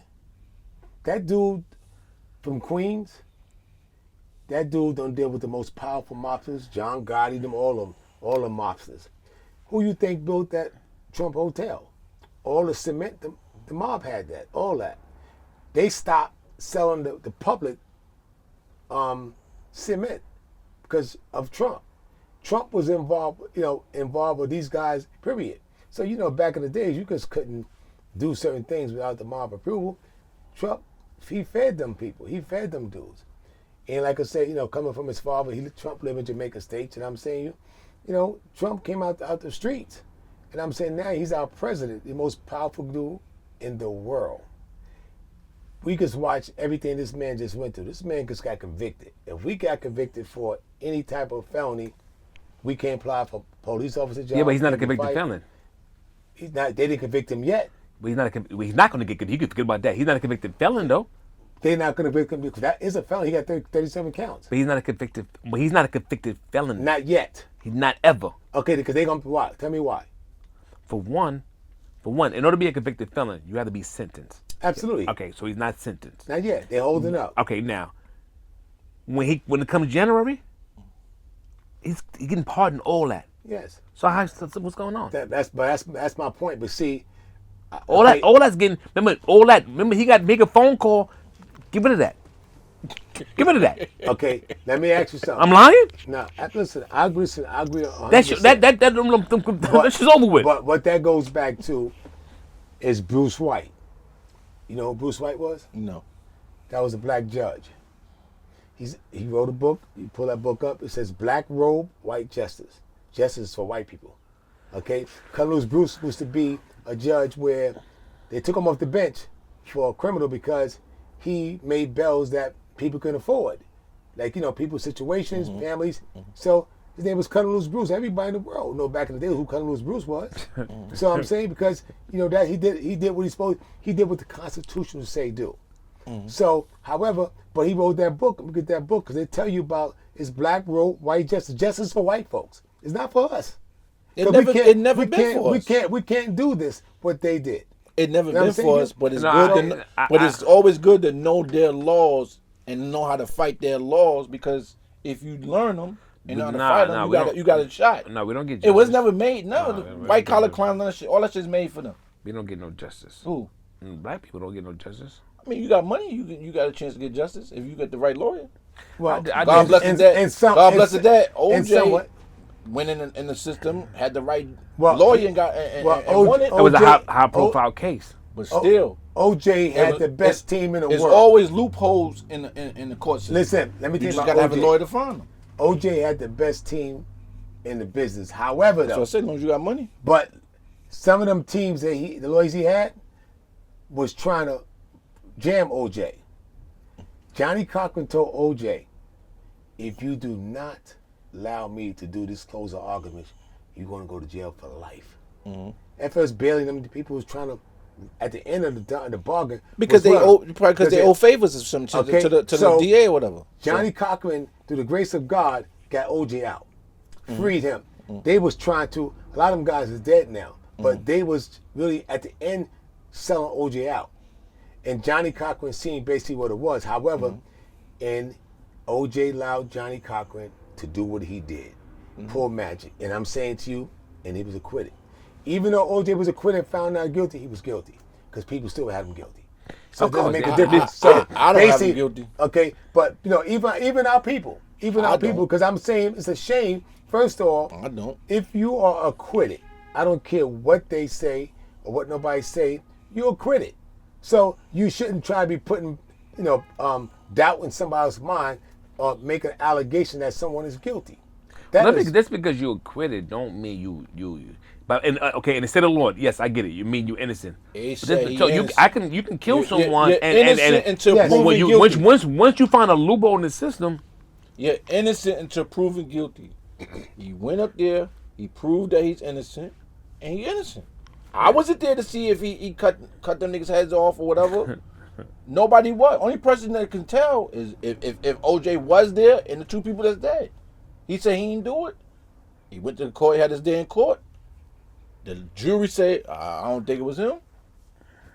That dude from Queens, that dude don't deal with the most powerful mobsters, John Gotti, them, all the mobsters. Who you think built that Trump hotel? All the cement, the mob had that, all that. They stopped selling the public cement because of Trump. Trump was involved with these guys, period. So, you know, back in the days, you just couldn't do certain things without the mob approval. Trump, he fed them people. He fed them dudes. And like I said, you know, coming from his father, Trump lived in Jamaica State, and I'm saying, you know, Trump came out the streets. And I'm saying now he's our president, the most powerful dude in the world. We just watch everything this man just went through. This man just got convicted. If we got convicted for any type of felony, we can't apply for police officer job. yeah, but he's not a can't be convicted fired. felon. He's not. They didn't convict him yet. But he's not going to get convicted. You can forget about that. He's not a convicted felon though. They're not going to convict him because that is a felony. He got 37 counts. But he's not a convicted. But he's not a convicted felon. Not yet. He's not ever. Okay, because they're going to why? Tell me why. For one, in order to be a convicted felon, you have to be sentenced. Absolutely. Okay, so he's not sentenced. Not yet. They're holding up. Okay, now when it comes January, he's getting pardoned all that. Yes. So what's going on? That's my point. But see, All that's getting. Remember, he got to make a phone call. Get rid of that. Get rid of that. Okay, let me ask you something. I'm lying. Now, listen. I agree. 100%. That shit's over with. But what that goes back to is Bruce White. You know who Bruce White was? No. That was a black judge. He wrote a book. You pull that book up. It says Black Robe, White Justice. Justice for white people. Okay? Cuddles Bruce used to be a judge where they took him off the bench for a criminal because he made bails that people couldn't afford. Like, people's situations, families. So his name was Cuddles Bruce. Everybody in the world know back in the day who Cuddles Bruce was. So I'm saying because, that he did what he did what the Constitution would say do. So, however, but he wrote that book. Look at that book because they tell you about his black robe, white justice for white folks. It's not for us. It never been for us. We can't do this what they did. It never been for us, but it's it's always good to know their laws and know how to fight their laws because if you learn them and know how to fight them, you got a shot. No, we don't get justice. It was never made. White collar crime, all that shit's made for them. We don't get no justice. Who? Black people don't get no justice. I mean, you got money, you got a chance to get justice if you get the right lawyer. Well, God bless his dad. God bless his dad. OJ went in the system, had the right lawyer and got and won it. It was a high profile case. But still, OJ had the best team in the world. There's always loopholes in the court system. Listen, let me tell you just about got to have a OJ. lawyer to find them. OJ had the best team in the business. However, though, So I said, as long as you got money. But some of them teams that the lawyers he had, was trying to jam OJ. Johnny Cochran told OJ, if you do not allow me to do this closing argument, you're going to go to jail for life. At first, Bailey and them the people was trying to, at the end of the bargain, because they owe favors or something to the DA or whatever. Johnny Cochran, through the grace of God, got OJ out, freed him. They was trying to. A lot of them guys is dead now, but they was really at the end selling OJ out, and Johnny Cochran seen basically what it was. However, and OJ allowed Johnny Cochran to do what he did, pull magic, and I'm saying to you, and he was acquitted. Even though OJ was acquitted and found not guilty, he was guilty because people still had him guilty. So it doesn't make a difference. So I don't have him guilty. Okay, but even our people, because I'm saying it's a shame. First of all, I don't. If you are acquitted, I don't care what they say or what nobody say, you're acquitted. So you shouldn't try to be putting, doubt in somebody's mind or make an allegation that someone is guilty. That's because you're acquitted don't mean you. But okay, in the state of the Lord, yes, I get it. You mean you're innocent. You can kill someone you're innocent until proven guilty. Once you find a loophole in the system, you're innocent until proven guilty. He went up there, he proved that he's innocent, and he's innocent. I wasn't there to see if he cut them niggas' heads off or whatever. Nobody was. Only person that can tell is if OJ was there and the two people that's dead. He said he didn't do it. He went to the court, he had his day in court. The jury said, I don't think it was him.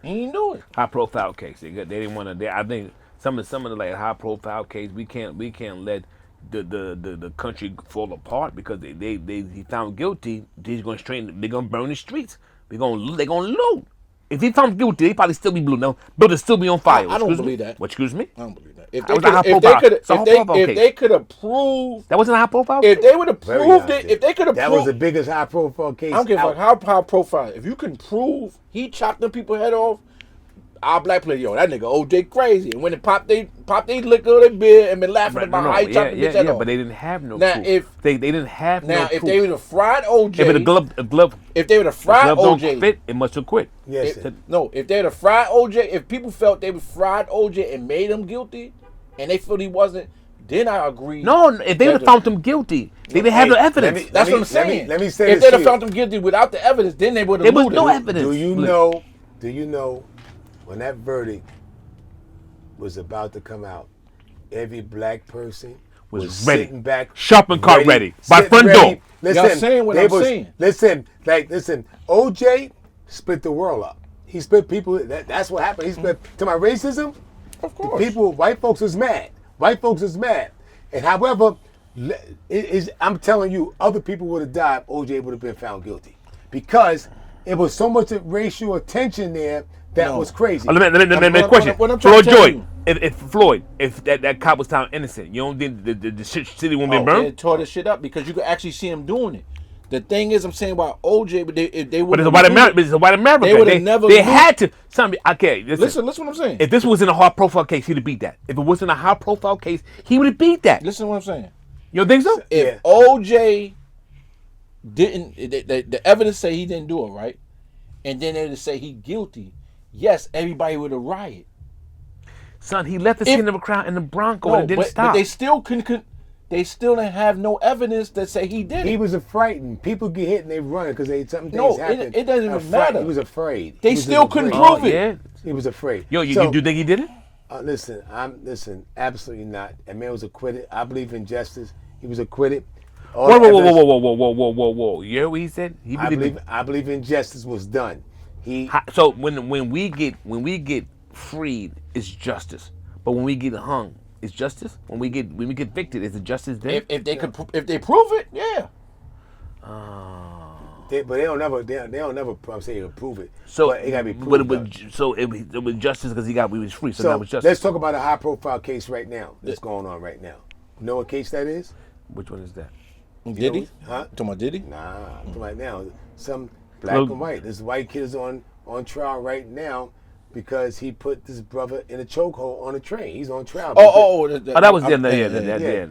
He didn't do it. High profile case. They didn't want to. I think some of the like high profile case. We can't let the country fall apart because he found guilty. They're gonna burn the streets. They're gonna loot. If he found guilty, he probably still be blue now. Buildings still be on fire. I don't believe that. What? Excuse me? I don't believe that. If they could have proved that wasn't a high profile. If they would have proved it, if they could have that proved was the biggest high profile case. I don't give a fuck how high profile. If you can prove he chopped them people head off, our black player, that nigga OJ crazy. And when they pop they liquor their beer and been laughing about how he chopped the bitch head off. But they didn't have no now, proof. If they didn't have no proof. Now if they would have fried OJ, if they would have fried OJ, don't fit, it must have quit. Yes. If they would have fried OJ, if people felt they would fried OJ and made him guilty, and they felt he wasn't, then I agree. No, if they would have found him guilty, they didn't have no evidence. That's what I'm saying. Let me say if they'd have found him guilty without the evidence, then they would have. There was no evidence. Do you know when that verdict was about to come out, every black person was ready, sitting back, shopping cart ready, by front door. Y'all saying what I'm saying. Listen, OJ split the world up. He split people. That's what happened. He split to my racism. Of course. People, white folks is mad. White folks is mad. And however, I'm telling you, other people would have died. OJ would have been found guilty because it was so much racial tension there that was crazy. Let me question. Floyd Joy, if Floyd, if that cop was found innocent, you don't think the city won't be burned? They tore the shit up because you could actually see him doing it. The thing is, I'm saying about OJ, but if they would. But it's a white America. They would have never. They had to. Okay, listen what I'm saying. If this wasn't a high-profile case, he'd have beat that. If it wasn't a high-profile case, he would have beat that. Listen to what I'm saying. You don't think so? If OJ didn't, the evidence say he didn't do it, right? And then they would say he guilty. Yes, everybody would have rioted. Son, he left the scene of a crowd in the Bronco and it didn't stop. But they still they still didn't have no evidence that say he did it. He was frightened. People get hit and they run because something happened. It doesn't even matter. He was afraid. They still couldn't prove it. Yeah. He was afraid. Yo, you do think he did it? Listen, absolutely not. That man was acquitted. I believe in justice. He was acquitted. Whoa. You hear what he said? I believe in justice was done. So when we get freed, it's justice. But when we get hung, it's justice. When we get convicted, is it justice then? If they prove it, yeah. But they don't never say prove it. So but it gotta be proved. So it was justice because we was free. So that was justice. Let's talk about a high profile case right now that's going on right now. You know what case that is? Which one is that? Diddy? Huh? Talking about Diddy? Nah, I'm talking right now. Some black and white. This white kid is on trial right now because he put this brother in a chokehold on a train. He's on trial. That was the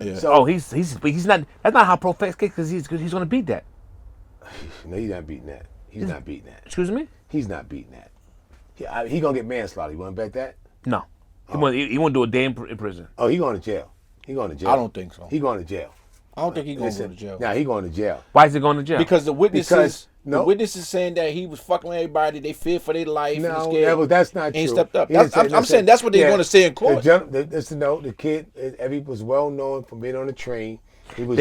yeah. So he's not. That's not how profile case because he's going to beat that. No, he's not beating that. He's not beating that. Excuse me? He's not beating that. He gonna get manslaughter. You want to bet that? No. He won't do a day in prison. Oh, he going to jail. He going to jail. I don't think so. He going to jail. I don't think he's going to go to jail. Nah, he going to jail. Why is he going to jail? Because the witnesses saying that he was fucking with everybody. They feared for their life. No, that's not true. He stepped up. I'm saying that's what they're going to say in court. The kid was well known for being on the train. He was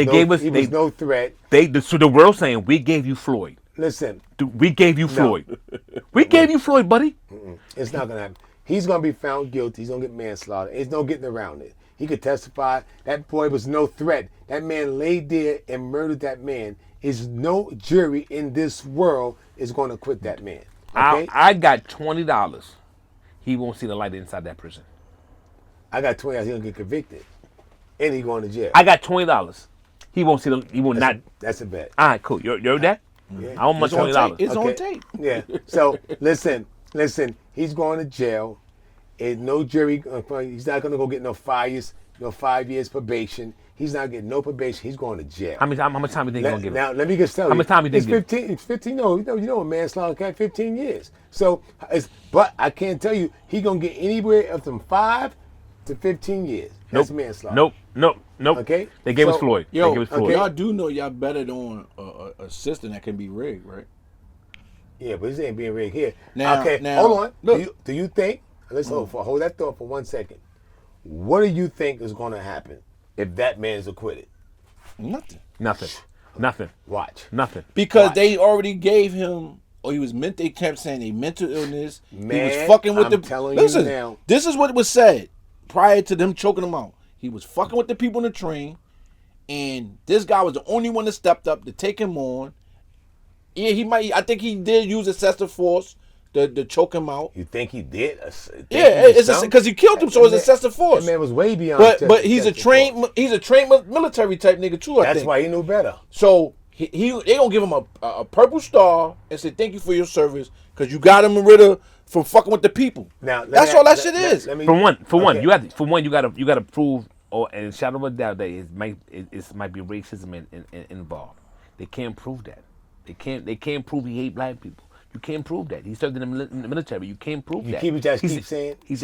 no threat. So the world saying we gave you Floyd. Listen, we gave you Floyd. We gave you Floyd, buddy. It's not gonna happen. He's gonna be found guilty. He's gonna get manslaughter. There's no getting around it. He could testify. That boy was no threat. That man laid there and murdered that man. Is no jury in this world is going to acquit that man. Okay? I got $20. He won't see the light inside that prison. I got $20. He's gonna get convicted, and he's going to jail. I got $20. He won't see the. He will not. That's a bet. All right, cool. You heard that? Yeah. I want my $20. It's on tape. Yeah. So listen. He's going to jail. And no jury. He's not going to go get no 5 years probation. He's not getting no probation. He's going to jail. How much time do you think he's going to give? Now let me just tell you. How much time do you think? It's 15. No, you know a manslaughter got 15 years. So, but I can't tell you he's going to get anywhere from 5 to 15 years. That's manslaughter. Nope. Okay. They gave us Floyd. Yo, they gave us Floyd. Y'all do know y'all better on a system that can be rigged, right? Yeah, but this ain't being rigged here. Now, hold on. Look, do you think? Let's hold that thought for 1 second. What do you think is going to happen if that man is acquitted? Nothing. Watch. Nothing. Because they already gave him. They kept saying a mental illness. Man, he was fucking with I'm telling you now. This is what was said prior to them choking him out. He was fucking with the people on the train, and this guy was the only one that stepped up to take him on. Yeah, I think he did use excessive force to choke him out. You think he did? It's because he killed him, so it's excessive force. That man was way beyond. But he's a trained military type nigga too. That's why he knew better. So they gonna give him a purple star and say thank you for your service because you got him rid of from fucking with the people. Now that's all that shit is. For one, you gotta prove and shadow of a doubt that it might be racism involved. They can't prove that. They can't prove he hate black people. You can't prove that. He served in the military. You can't prove that. Keep saying he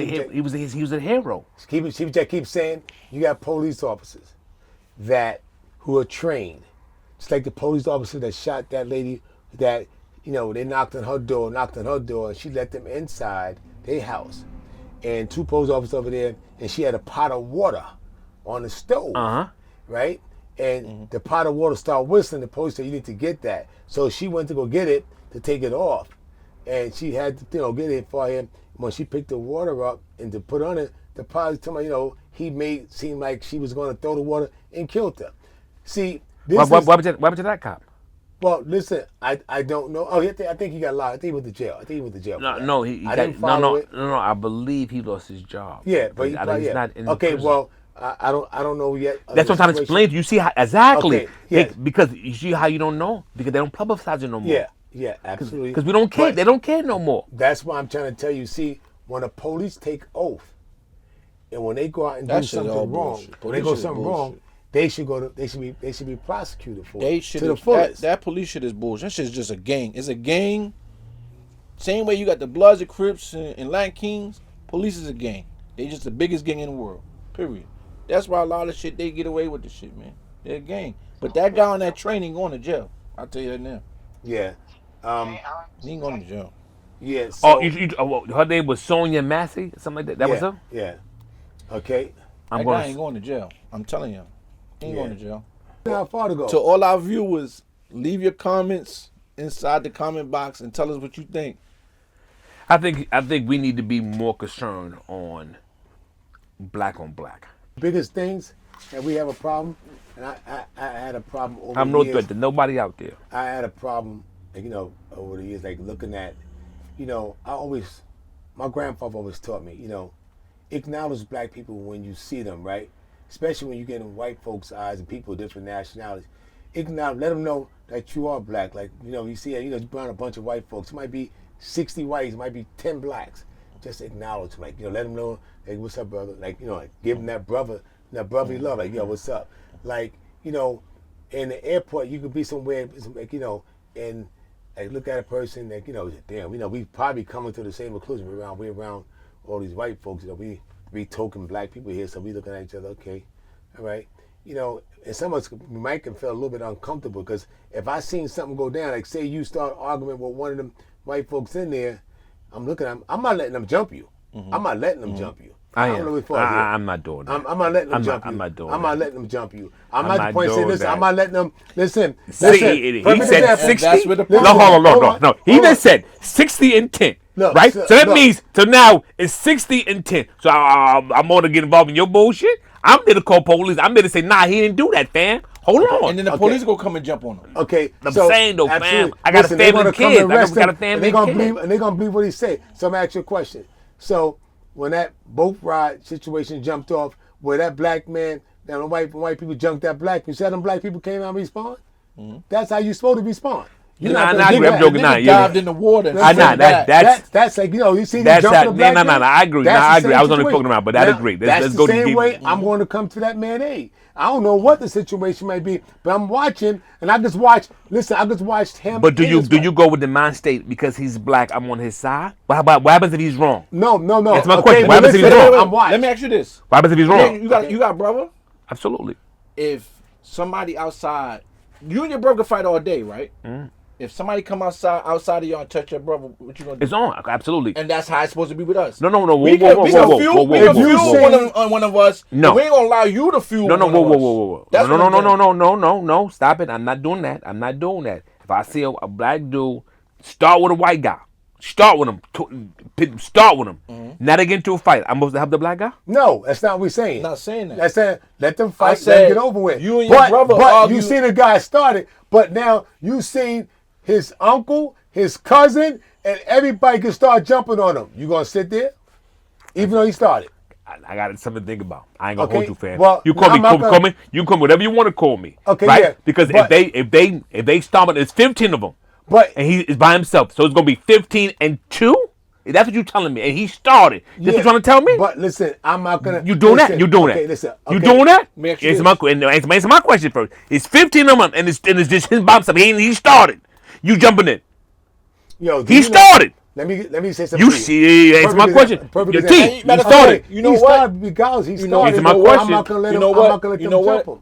was a hero. Keep saying you got police officers who are trained, just like the police officer that shot that lady that they knocked on her door, and she let them inside their house, and 2 police officers over there, and she had a pot of water on the stove, right? And the pot of water started whistling. The police said, "You need to get that." So she went to go get it to take it off. and she had to, get it for him. When she picked the water up and to put on it, the pilot told me, he made seem like she was going to throw the water and killed her. See, What happened to that cop? well, listen, I don't know. Oh, I think he got locked. I think he went to jail. No, he I didn't follow it. No, I believe he lost his job. Yeah, but he's not in okay, prison. well, I don't know yet. That's what I'm trying to explain to you. You see how exactly? Okay, yes. Because you see how you don't know because they don't publicize it no more. Yeah, absolutely. Because we don't care. But they don't care no more. that's why I'm trying to tell you. See, when the police take oath, and when they go out and That do shit all something wrong, bullshit. when they Police go shit something bullshit. wrong, they should be prosecuted for They it should to the fullest. that police shit is bullshit. That shit's just a gang. It's a gang. Same way you got the Bloods, the Crips, and Latin Kings. Police is a gang. They just the biggest gang in the world. Period. That's why a lot of shit they get away with the shit, man. They're a gang. But that guy on that train ain't going to jail. I'll tell you that now. Yeah, He ain't going to jail. yeah. So, Her name was Sonia Massey, something like that. That was her. Yeah. Okay. I'm That going. guy ain't going to jail. I'm telling you. He ain't Yeah. going to jail. How far to go? To all our viewers, leave your comments inside the comment box and tell us what you think. I think we need to be more concerned on black on black. Biggest things that we have a problem, and I had a problem over I'm the no years. threat to nobody out there. I had a problem, over the years, like looking at, my grandfather always taught me, acknowledge black people when you see them, right? Especially when you get in white folks' eyes and people of different nationalities. Acknowledge, let them know that you are black. Like, you see, you bring a bunch of white folks. It might be 60 whites, it might be 10 blacks. Just acknowledge them, like, let them know, like, what's up, brother? Like, give them that brotherly love, like, what's up? Like, in the airport, you could be somewhere, like, and like look at a person, like, damn, we probably coming to the same conclusion. We're around all these white folks, we token black people here, so we looking at each other, okay, all right. And some of us might can feel a little bit uncomfortable because if I seen something go down, like say you start arguing with one of them white folks in there, I'm not letting them jump you. I'm not letting them jump you. I'm not doing that. I'm not letting them jump you. I'm not doing I'm that. not letting them jump you. I'm I'm not the not point saying, doing listen, that. I'm not letting them, listen. He Perfect said example. 60. That's where the No, problem hold is. on, no. He Hold on. just said 60 and 10. Look, right? so- So that look. means, so now it's 60 and 10. So I'm going to get involved in your bullshit? I'm there to call police. I'm there to say, nah, he didn't do that, fam. Hold on. And then the Okay. police gonna come and jump on him. Okay, I'm saying though, fam, absolutely. I got a Listen, they family wanna and come kids. and I arrest got a him, family and they and gonna kids. believe, and they gonna believe what he say. So I'm gonna ask you a question. So when that boat ride situation jumped off, where that black man, that white people jumped that black, you said them black people came out and respond. That's how you supposed to respond. You're Nah, not nah, I gonna agree. dig I'm that. joking. Nah, Nigga you're dived in the water and I swam know back. That's like, you see That's the jumping how- the black no, man? I agree. That's Nah, the I agree. same I was only situation. fucking around, but I Now, agree. That's Let's the go to same give- way I'm going to come to that man aid. I don't know what the situation might be, but I'm watching, and I just watched him. But do and you his do wife. you go with the mind state because he's black? I'm on his side. What happens if he's wrong? No. That's my Okay, question. but What happens if listen, he's wrong? I'm watching. Let me ask you this. What happens if he's wrong? You got brother? Absolutely. If somebody outside, you and your brother fight all day, right? If somebody come outside of y'all and touch your brother, what you gonna do? It's on. Absolutely. And that's how it's supposed to be with us. No. We can fuel one of us. No. But we ain't gonna allow you to fuel No. one of us. Whoa. That's what I'm saying. No. Stop it. I'm not doing that. If I see a black dude, start with a white guy. Start with him. Now they get into a fight. I'm supposed to help the black guy? No, that's not what we're saying. I'm not saying that. That's saying let them I fight, said, let them get over with. you and your brother but argue- you see the guy started, but now you seen his uncle, his cousin, and everybody can start jumping on him. You gonna sit there? Even though he started. I got something to think about. I ain't gonna Okay, hold you, fam. well, You call I'm me, not call gonna- me. You can call me whatever you want to call me. Okay, right? yeah, Because but- if they stomp it, there's 15 of them, But and he is by himself, so it's gonna be 15 and 2. That's what you're telling me, and he started. That's what yeah, you're trying to tell me. But listen, I'm not gonna. You doing listen, that? You doing okay, that? Listen, You okay. doing that? Let me ask you Answer my question first. It's 15 of them, and it's just him by himself. He started. You jumping in? Yo, do He you know- started. Let me say something. You to see? Answer my Perfect question. example, perfect Your example. team. Matter He of fact, started. you know he what? started because he started. Answer my I'm question. not gonna let You him. know I'm what? not gonna let You them know jump what?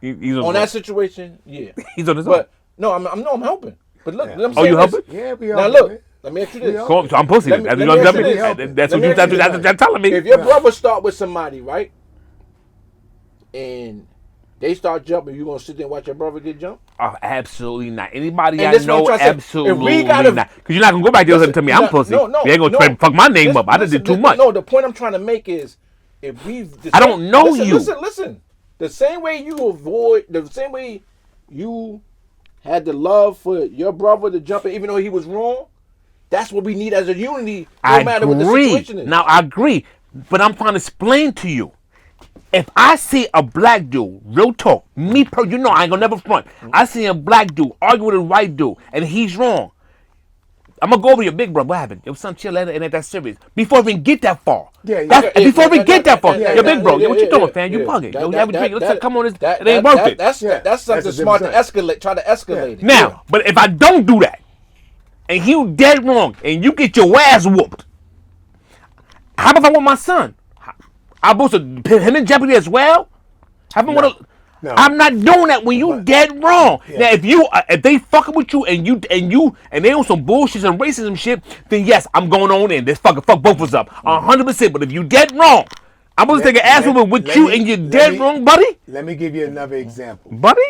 him. He's On that situation, yeah. He's on his own. But no, I'm helping. But look, Yeah. let me Oh, say you this. helping? Yeah, we Now are. look, man. let me ask you We this. are. So I'm pussy. Let me- That's let what me you're ask you telling me. this. That's what Let me ask you you're telling me. If your brother start with somebody, right, and They start jumping, you gonna sit there and watch your brother get jumped? Oh, absolutely not. Anybody And I this is what I'm know, trying to say. If absolutely we gotta- not. Because you're not gonna go back there and tell me I'm pussy. No, You ain't gonna try to fuck my name up. I done did too much. No, the point I'm trying to make is, if we, I don't know you. Listen. The same way you had the love for your brother to jump in, even though he was wrong. That's what we need as a unity, no matter what the situation is. Now I agree, but I'm trying to explain to you. If I see a black dude, real talk, you know I ain't gonna never front. I see a black dude argue with a white dude, and he's wrong. I'm gonna go over your big brother. What happened? Yo, son, chill. It ain't that serious. Before we even get that far. Before we get that far. Yo, big bro, what you doing, fam? You bugging. Yo, you have a drink. Let's come on, it ain't worth it. That's something smart to escalate. Try to escalate it. Now, but if I don't do that, and you dead wrong, and you get your ass whooped, how about if I want my son? I'm supposed to put him in jeopardy as well? No. I'm not doing that when you dead wrong. Now, if they fucking with you and they on some bullshit and racism shit, then yes, I'm going on in. This fuck both of us up 100%. But if you dead wrong, I'm supposed to take an ass whooping with you and you're dead wrong, buddy. Let me give you another example, buddy.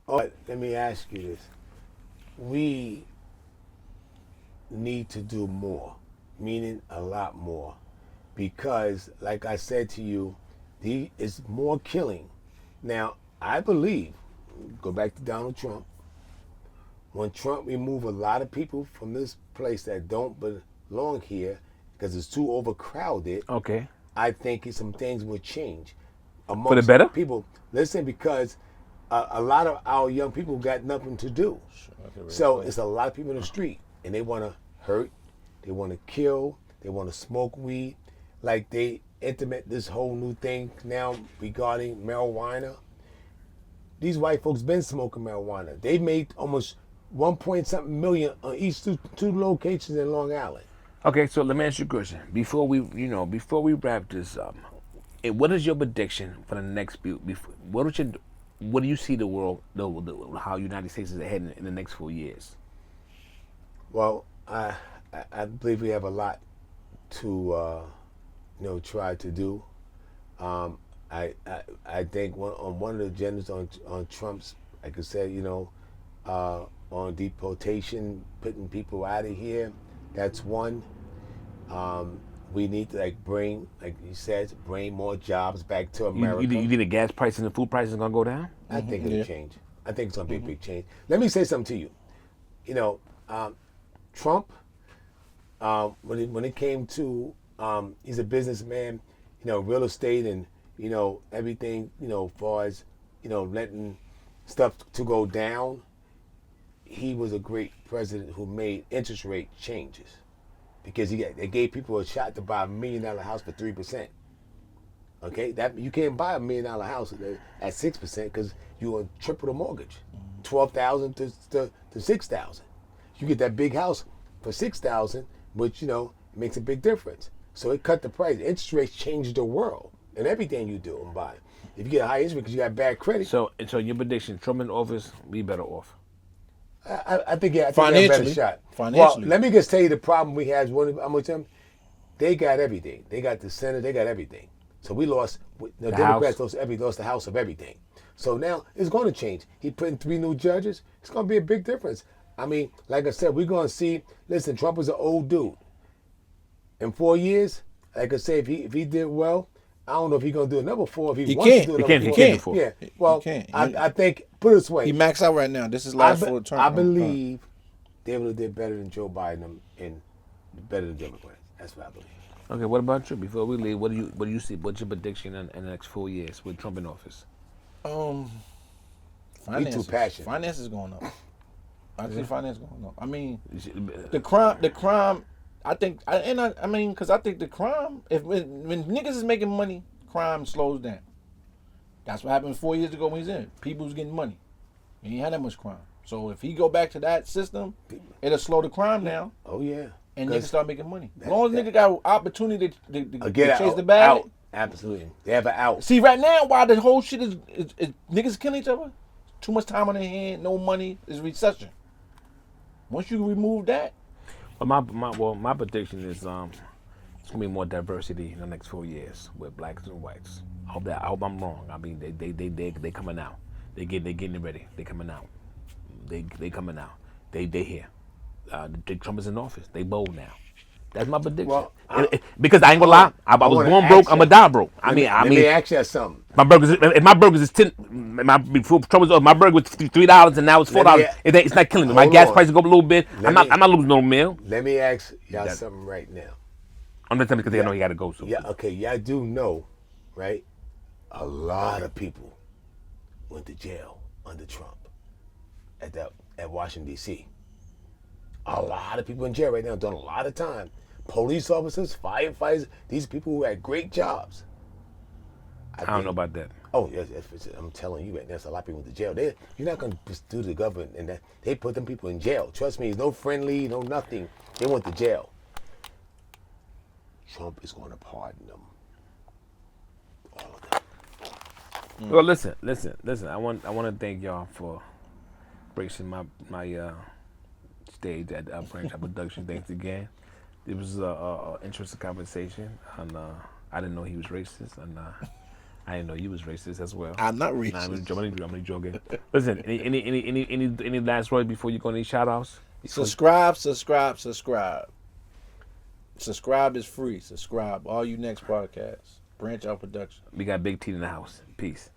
Let me ask you this: we need to do more, meaning a lot more, because, like I said to you, it's more killing. Now, I believe, go back to Donald Trump, when Trump removed a lot of people from this place that don't belong here because it's too overcrowded, Okay. I think some things will change. For the better? People, listen, because a lot of our young people got nothing to do. So it's a lot of people in the street, and they want to hurt, they want to kill, they want to smoke weed. Like they implement this whole new thing now regarding marijuana. These white folks been smoking marijuana. They made almost 1.something million on each two locations in Long Island. Okay, so let me ask you a question. Before we wrap this up, what is your prediction for the next what do you see the world, how United States is heading in the next 4 years? Well, I believe we have a lot to try to do. I think one of the agendas on Trump's, like I said, on deportation, putting people out of here, that's one. We need to bring, like he says, bring more jobs back to America. You think the gas prices and the food prices are gonna go down? I think it'll change. I think it's gonna be a big change. Let me say something to you. Trump, when it came to, he's a businessman, real estate and everything, as far as letting stuff to go down. He was a great president who made interest rate changes, because they gave people a shot to buy $1 million house for 3%. Okay, that you can't buy $1 million house at 6% because you will triple the mortgage, $12,000 to $6,000. You get that big house for $6,000, which makes a big difference. So it cut the price. Interest rates change the world and everything you do and buy. If you get a high interest rate because you got bad credit. So your prediction: Trump in office, we better off. I think you have a better shot. Financially. Well, let me just tell you the problem we had. I'm with them. They got everything. They got the Senate. They got everything. So we lost. The Democrats lost the house of everything. So now it's going to change. He put in 3 new judges. It's going to be a big difference. I mean, like I said, we're going to see. Listen, Trump is an old dude. In 4 years, like I say, if he did well, I don't know if he's going to do another 4. If he wants to do another 4. He can't do 4. Yeah. Well, I think, put it this way. He maxed out right now. This is last 4 term. I believe they would have did better than Joe Biden and better than Democrats. That's what I believe. Okay, what about you? Before we leave, what do you see? What's your prediction in the next 4 years with Trump in office? Finances. Too passionate. Finance is going up. I see finance going up. I mean, the crime. I think because I think the crime. When niggas is making money, crime slows down. That's what happened 4 years ago when he's in. People was getting money. He ain't had that much crime. So if he go back to that system, it'll slow the crime down. Oh yeah. And niggas start making money. As long as niggas got opportunity to chase the bag. Out. Absolutely. They have an out. See, right now, why the whole shit is niggas killing each other, too much time on their hand, no money, is recession. Once you remove that. But my prediction is it's gonna be more diversity in the next 4 years with blacks and whites. I hope I'm wrong. I mean, they coming out. They getting it ready. They coming out. They coming out. They here. Trump is in office. They bold now. That's my prediction. Well, Because I ain't gonna lie, I was wanna born ask broke. I'm you- gonna die broke. I Let mean, me ask you something. my burgers. If my burgers is before Trump was over, my burger was $3 and now it's $4. It's not killing me. My Hold gas on. prices go up a little bit. I'm me- not losing no meal. Let me ask y'all That- something right now. I'm just telling because they know he got to go. So Yeah, okay, y'all do know, right? A lot of people went to jail under Trump at Washington D.C. A lot of people in jail right now doing a lot of time. Police officers, firefighters, these people who had great jobs. I don't know about that. Oh, yes, I'm telling you right now, there's a lot of people went to jail. You're not going to do the government and that. They put them people in jail. Trust me, it's no friendly, no nothing. They went to jail. Trump is going to pardon them. All of them. Well, listen. I want to thank y'all for gracing my stage at Branch Production. Thanks again. It was a interesting conversation, and I didn't know he was racist, and I didn't know you was racist as well. I'm not Nah, racist. I'm only joking. Listen, any last words before you go any shout outs? Subscribe. Subscribe is free. Subscribe. All you next podcasts. Branch Out Production. We got Big T in the house. Peace.